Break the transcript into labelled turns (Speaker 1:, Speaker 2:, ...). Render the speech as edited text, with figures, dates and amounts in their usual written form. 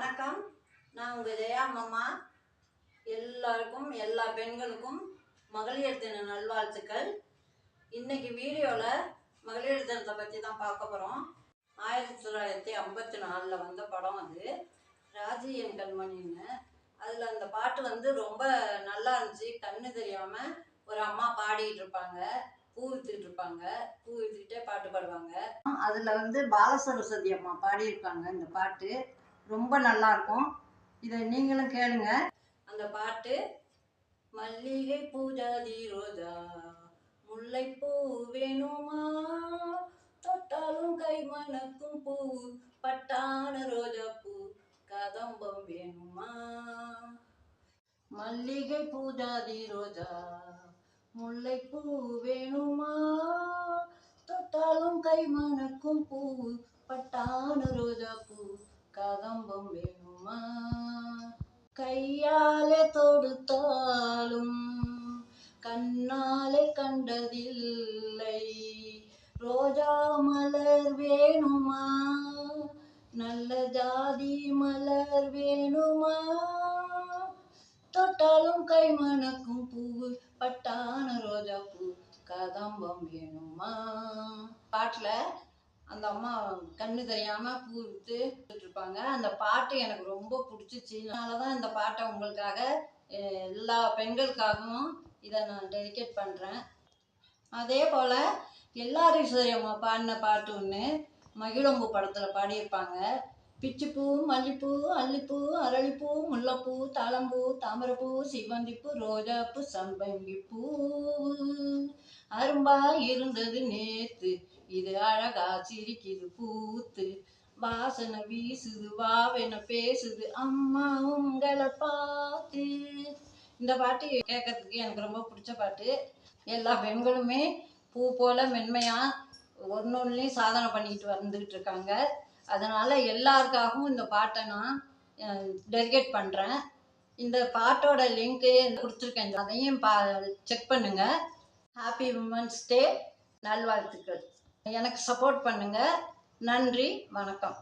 Speaker 1: வணக்கம். நான் உங்கள் ஜெயா அம்மா. எல்லாருக்கும் எல்லா பெண்களுக்கும் மகளிர் தின நல்வாழ்த்துக்கள். இன்னைக்கு வீடியோவில் மகளிர் தினத்தை பற்றி தான் பார்க்க போகிறோம். 1954 வந்த படம் அது, ராஜி என் கண்மணின்னு. அதில் அந்த பாட்டு ரொம்ப நல்லா இருந்துச்சு. கண்ணு தெரியாமல் ஒரு அம்மா பாடிட்டு இருப்பாங்க, பூ வித்துட்டு இருப்பாங்க, பூ வித்துக்கிட்டே பாட்டு பாடுவாங்க. அதில் பாலசரஸ்வதி அம்மா பாடியிருப்பாங்க. இந்த பாட்டு ரொம்ப நல்லா இருக்கும். இதை நீங்களும் கேளுங்க. அந்த பாட்டு: மல்லிகை பூஜாதி ரோஜா முல்லைப்பூ வேணுமா, தொட்டாலும் கை மணக்கும் பூ பட்டான ரோஜா பூ கதம்பம் வேணுமா. மல்லிகை பூஜாதி ரோஜா முல்லைப்பூ வேணுமா, தொட்டாலும் கை மணக்கும் பூ பட்டான ரோஜா பூ கதம்பம் வேணுமா. கையாலே தொடுத்தாலும் கண்ணாலே கண்டதில்லை, ரோஜா மலர் வேணுமா, நல்ல ஜாதி மலர் வேணுமா, தொட்டாலும் கை மணக்கும் பூ பட்டான ரோஜா பூ கதம்பம் வேணுமா. பாட்டில் அந்த அம்மா கண்ணு தெரியாமல் பூ விற்று இருப்பாங்க. அந்த பாட்டு எனக்கு ரொம்ப பிடிச்சிச்சு. அதனால தான் இந்த பாட்டை உங்களுக்காக, எல்லா பெண்களுக்காகவும் இதை நான் டெடிகேட் பண்ணுறேன். அதே போல் எல்லாரீஸ்வரி அம்மா பாடின பாட்டு ஒன்று மகிழம்பூ படத்தில் பாடியிருப்பாங்க. பிச்சிப்பூ, மல்லிப்பூ, அல்லிப்பூ, அரளிப்பூ, முல்லைப்பூ, தாளம்பூ, தாமரைப்பூ, சிவந்திப்பூ, ரோஜாப்பூ, சம்பங்கிப்பூ, அரும்பா இருந்தது நேத்து, இது அழகா சிரிக்குது பூத்து, வாசனை வீசுது வாவென பேசுது அம்மா உங்களை பார்த்து. இந்த பாட்டு கேட்கறதுக்கு எனக்கு ரொம்ப பிடிச்ச பாட்டு. எல்லா பெண்களுமே பூ போல மென்மையாக ஒன்னொன்னுலேயும் சாதனை பண்ணிக்கிட்டு வந்துக்கிட்டு இருக்காங்க. அதனால் எல்லாருக்காகவும் இந்த பாட்டை நான் டெடிகேட் பண்ணுறேன். இந்த பாட்டோட லிங்க்கு கொடுத்துருக்கேன், அதையும் செக் பண்ணுங்கள். ஹாப்பி உமன்ஸ் டே நல்வாழ்த்துக்கள். எனக்கு சப்போர்ட் பண்ணுங்கள். நன்றி, வணக்கம்.